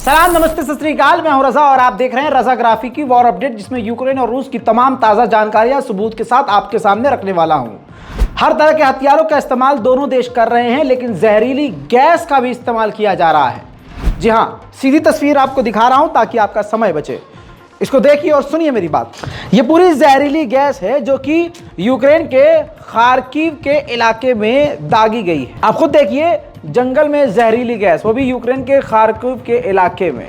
सलाम, नमस्ते, सत श्री अकाल। मैं हूं रजा और आप देख रहे हैं रजा ग्राफी की वॉर अपडेट, जिसमें यूक्रेन और रूस की तमाम ताज़ा जानकारियां सबूत के साथ आपके सामने रखने वाला हूं। हर तरह के हथियारों का इस्तेमाल दोनों देश कर रहे हैं, लेकिन जहरीली गैस का भी इस्तेमाल किया जा रहा है। जी हां, सीधी तस्वीर आपको दिखा रहा हूं ताकि आपका समय बचे। इसको देखिए और सुनिए मेरी बात। ये पूरी जहरीली गैस है जो कि यूक्रेन के खार्किव के इलाके में दागी गई है। आप खुद देखिए, जंगल में जहरीली गैस, वो भी यूक्रेन के खार्किव के इलाके में।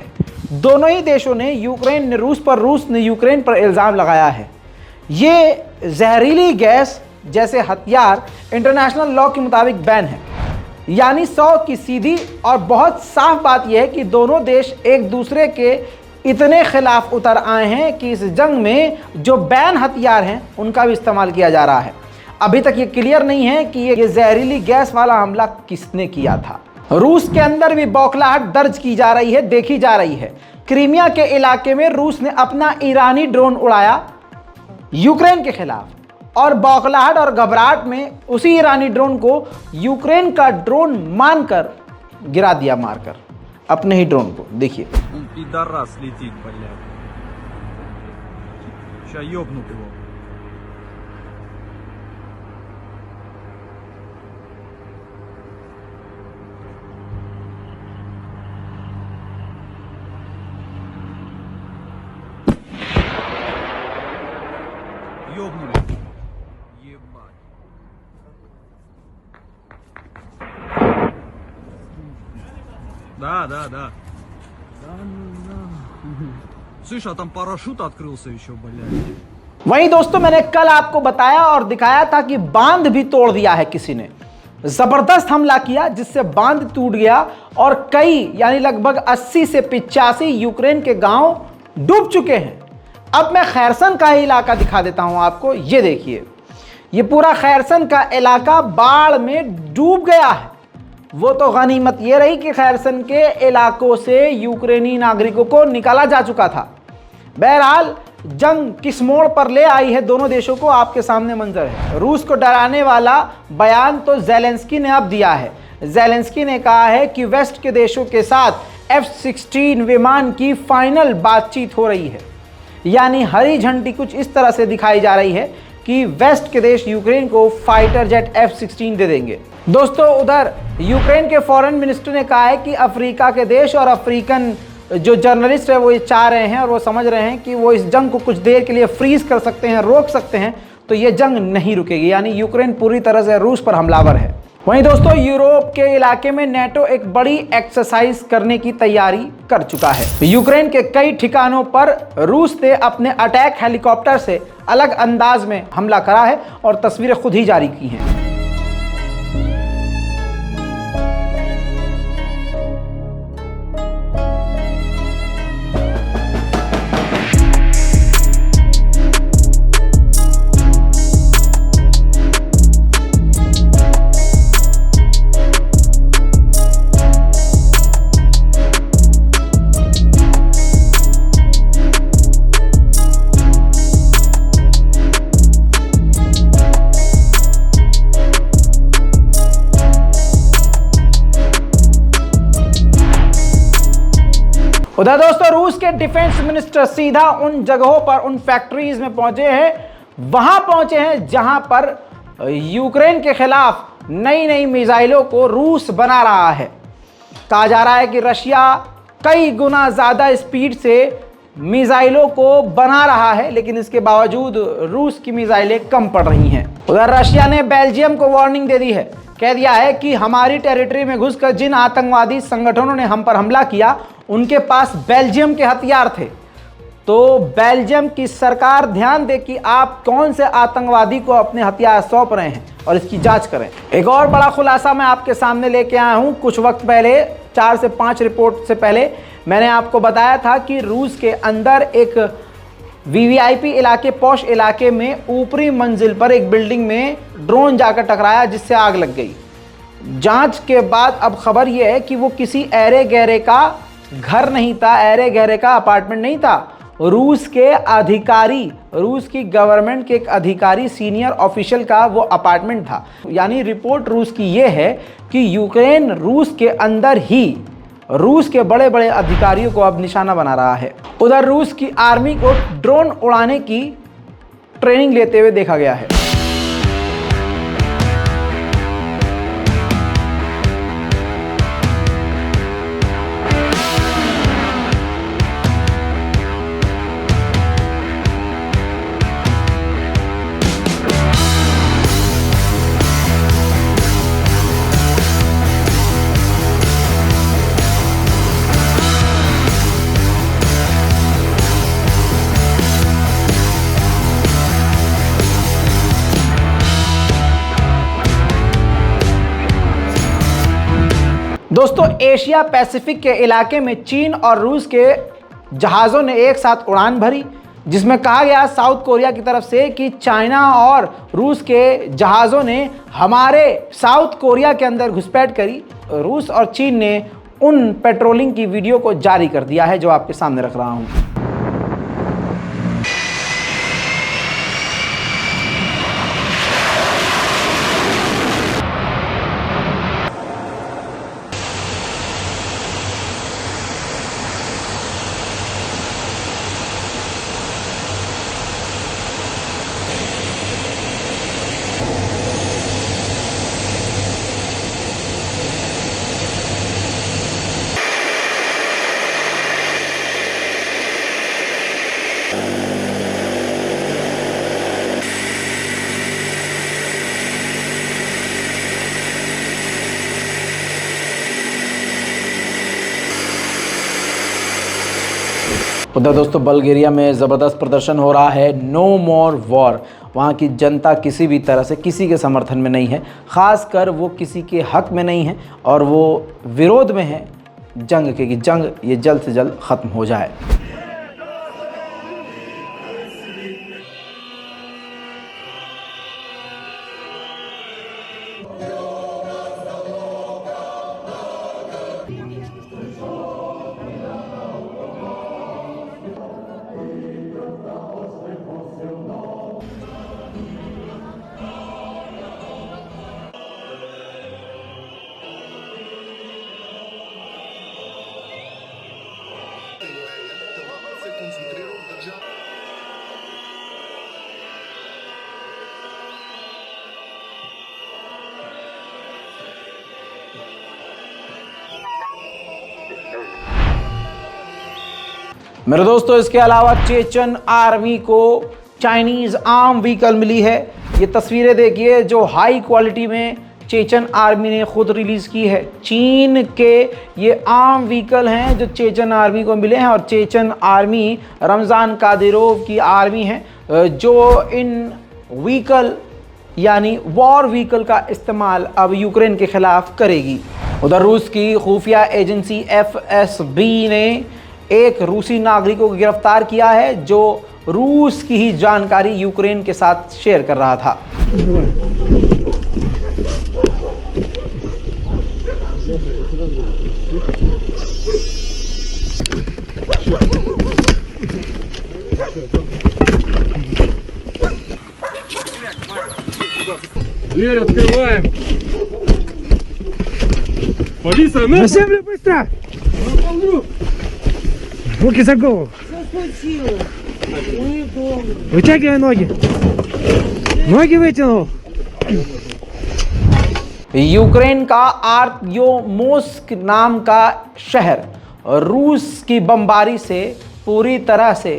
दोनों ही देशों ने, यूक्रेन ने रूस ने यूक्रेन पर इल्ज़ाम लगाया है। ये जहरीली गैस जैसे हथियार इंटरनेशनल लॉ के मुताबिक बैन है, यानी 100 की सीधी। और बहुत साफ बात यह है कि दोनों देश एक दूसरे के इतने खिलाफ उतर आए हैं कि इस जंग में जो बैन हथियार हैं उनका भी इस्तेमाल किया जा रहा है। अभी तक ये क्लियर नहीं है कि ये जहरीली गैस वाला हमला किसने किया था। रूस के अंदर भी बौखलाहट दर्ज की जा रही है, देखी जा रही है। क्रीमिया के इलाके में रूस ने अपना ईरानी ड्रोन उड़ाया यूक्रेन के खिलाफ, और बौखलाहट और घबराहट में उसी ईरानी ड्रोन को यूक्रेन का ड्रोन मानकर गिरा दिया, मारकर अपने ही ड्रोन को। देखिए, Пидорас летит, блядь. Ща ёбнут его. Ёбнули. Ебать. Да. Слышь, а там парашют открылся еще, блядь. वहीं दोस्तों, मैंने कल आपको बताया और दिखाया था कि बांध भी तोड़ दिया है किसी ने। जबरदस्त हमला किया जिससे बांध टूट गया और कई, यानी लगभग 80 से 85 यूक्रेन के गांव डूब चुके हैं। अब मैं खैरसन का ही इलाका दिखा देता हूं आपको। ये देखिए, ये पूरा खैरसन का इलाका बाढ़ में डूब गया है। वो तो गनीमत ये रही कि खैरसन के इलाकों से यूक्रेनी नागरिकों को निकाला जा चुका था। बहरहाल, जंग किस मोड़ पर ले आई है दोनों देशों को, आपके सामने मंजर है। रूस को डराने वाला बयान तो ज़ेलेंस्की ने अब दिया है। ज़ेलेंस्की ने कहा है कि वेस्ट के देशों के साथ F-16 विमान की फाइनल बातचीत हो रही है, यानी हरी झंडी कुछ इस तरह से दिखाई जा रही है कि वेस्ट के देश यूक्रेन को फाइटर जेट F-16 दे देंगे। दोस्तों, उधर यूक्रेन के फॉरेन मिनिस्टर ने कहा है कि अफ्रीका के देश और अफ्रीकन जो जर्नलिस्ट है वो ये चाह रहे हैं और वो समझ रहे हैं कि वो इस जंग को कुछ देर के लिए फ्रीज कर सकते हैं, रोक सकते हैं, तो ये जंग नहीं रुकेगी। यानी यूक्रेन पूरी तरह से रूस पर हमलावर है। वहीं दोस्तों, यूरोप के इलाके में नेटो एक बड़ी एक्सरसाइज करने की तैयारी कर चुका है। यूक्रेन के कई ठिकानों पर रूस ने अपने अटैक हेलीकॉप्टर से अलग अंदाज में हमला करा है और तस्वीरें खुद ही जारी की हैं। उधर दोस्तों, रूस के डिफेंस मिनिस्टर सीधा उन जगहों पर, उन फैक्ट्रीज में पहुंचे हैं, वहां पहुंचे हैं जहां पर यूक्रेन के खिलाफ नई नई मिसाइलों को रूस बना रहा है। कहा जा रहा है कि रशिया कई गुना ज़्यादा स्पीड से मिसाइलों को बना रहा है, लेकिन इसके बावजूद रूस की मिसाइलें कम पड़ रही हैं। उधर रशिया ने बेल्जियम को वार्निंग दे दी है, कह दिया है कि हमारी टेरिटरी में घुसकर जिन आतंकवादी संगठनों ने हम पर हमला किया, उनके पास बेल्जियम के हथियार थे। तो बेल्जियम की सरकार ध्यान दे कि आप कौन से आतंकवादी को अपने हथियार सौंप रहे हैं और इसकी जांच करें। एक और बड़ा खुलासा मैं आपके सामने लेके आया हूं। कुछ वक्त पहले, 4 से 5 रिपोर्ट से पहले, मैंने आपको बताया था कि रूस के अंदर एक वीवीआईपी इलाके, पॉश इलाके में ऊपरी मंजिल पर एक बिल्डिंग में ड्रोन जाकर टकराया जिससे आग लग गई। जांच के बाद अब खबर यह है कि वो किसी ऐरे गहरे का घर नहीं था, ऐरे गहरे का अपार्टमेंट नहीं था। रूस के अधिकारी, रूस की गवर्नमेंट के एक अधिकारी, सीनियर ऑफिशियल का वो अपार्टमेंट था। यानी रिपोर्ट रूस की ये है कि यूक्रेन रूस के अंदर ही रूस के बड़े बड़े अधिकारियों को अब निशाना बना रहा है। उधर रूस की आर्मी को ड्रोन उड़ाने की ट्रेनिंग लेते हुए देखा गया है। दोस्तों, एशिया पैसिफिक के इलाके में चीन और रूस के जहाज़ों ने एक साथ उड़ान भरी, जिसमें कहा गया साउथ कोरिया की तरफ से कि चाइना और रूस के जहाज़ों ने हमारे साउथ कोरिया के अंदर घुसपैठ करी। रूस और चीन ने उन पेट्रोलिंग की वीडियो को जारी कर दिया है जो आपके सामने रख रहा हूं। उधर दोस्तों, बल्गेरिया में ज़बरदस्त प्रदर्शन हो रहा है। नो मोर वॉर। वहाँ की जनता किसी भी तरह से किसी के समर्थन में नहीं है, ख़ासकर वो किसी के हक में नहीं है और वो विरोध में है जंग के, कि जंग ये जल्द से जल्द ख़त्म हो जाए। मेरे दोस्तों, इसके अलावा चेचन आर्मी को चाइनीज़ आर्म व्हीकल मिली है। ये तस्वीरें देखिए जो हाई क्वालिटी में चेचन आर्मी ने खुद रिलीज़ की है। चीन के ये आर्म व्हीकल हैं जो चेचन आर्मी को मिले हैं और चेचन आर्मी रमज़ान कादिरोव की आर्मी है जो इन व्हीकल यानी वॉर व्हीकल का इस्तेमाल अब यूक्रेन के ख़िलाफ़ करेगी। उधर रूस की खुफिया एजेंसी FSB ने एक रूसी नागरिक को गिरफ्तार किया है जो रूस की ही जानकारी यूक्रेन के साथ शेयर कर रहा था। Дверь открываем. Полиция, на землю быстро! Руки за голову. Что случилось? Мы дома. Вытягивай ноги. Ноги вытянул. यूक्रेन का आर्त्योमोस्क नाम का शहर रूस की बमबारी से पूरी तरह से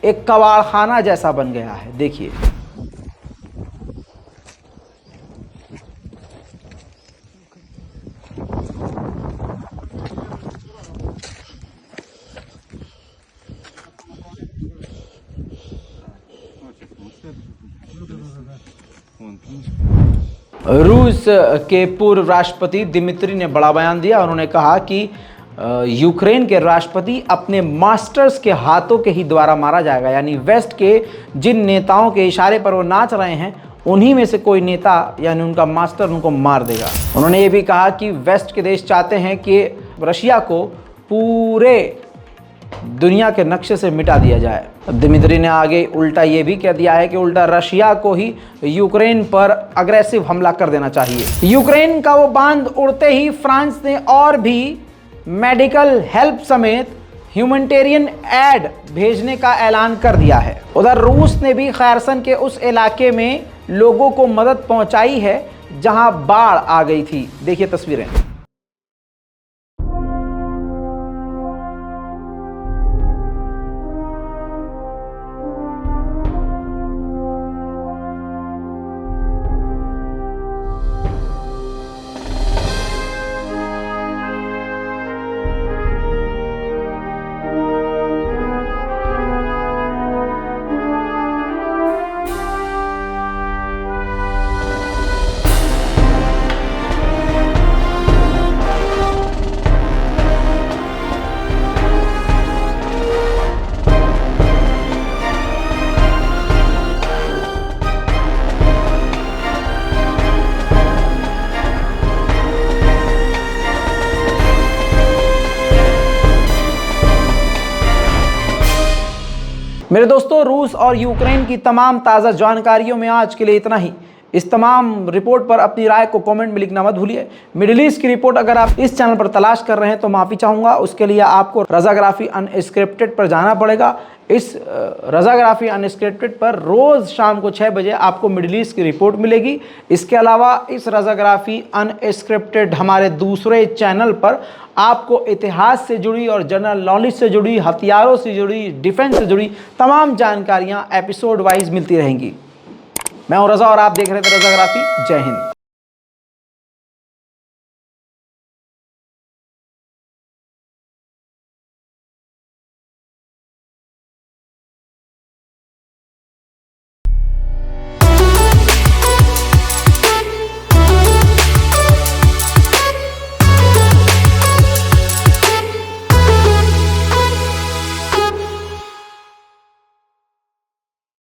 एक कबाड़खाना जैसा बन गया है। देखिए, रूस के पूर्व राष्ट्रपति दिमित्री ने बड़ा बयान दिया। उन्होंने कहा कि यूक्रेन के राष्ट्रपति अपने मास्टर्स के हाथों के ही द्वारा मारा जाएगा, यानी वेस्ट के जिन नेताओं के इशारे पर वो नाच रहे हैं उन्हीं में से कोई नेता यानी उनका मास्टर उनको मार देगा। उन्होंने ये भी कहा कि वेस्ट के देश चाहते हैं कि रशिया को पूरे दुनिया के नक्शे से मिटा दिया जाए। दिमित्री ने आगे उल्टा ये भी कह दिया है कि उल्टा रशिया को ही यूक्रेन पर अग्रेसिव हमला कर देना चाहिए। यूक्रेन का वो बांध उड़ते ही फ्रांस ने और भी मेडिकल हेल्प समेत ह्यूमैनिटेरियन एड भेजने का ऐलान कर दिया है। उधर रूस ने भी खैरसन के उस इलाके में लोगों को मदद पहुंचाई है जहां बाढ़ आ गई थी। देखिए तस्वीरें। मेरे दोस्तों, रूस और यूक्रेन की तमाम ताज़ा जानकारियों में आज के लिए इतना ही। इस तमाम रिपोर्ट पर अपनी राय को कमेंट में लिखना मत भूलिए। मिडिल ईस्ट की रिपोर्ट अगर आप इस चैनल पर तलाश कर रहे हैं तो माफ़ी चाहूँगा। उसके लिए आपको रज़ाग्राफी अनस्क्रिप्टेड पर जाना पड़ेगा। इस रज़ाग्राफी अनस्क्रिप्टेड पर रोज़ शाम को 6 बजे आपको मिडिल ईस्ट की रिपोर्ट मिलेगी। इसके अलावा इस रज़ाग्राफी अनस्क्रिप्टेड हमारे दूसरे चैनल पर आपको इतिहास से जुड़ी और जनरल नॉलेज से जुड़ी, हथियारों से जुड़ी, डिफेंस से जुड़ी तमाम जानकारियाँ एपिसोड वाइज मिलती रहेंगी। मैं हूं रज़ा और आप देख रहे थे रज़ाग्राफी। जय हिंद।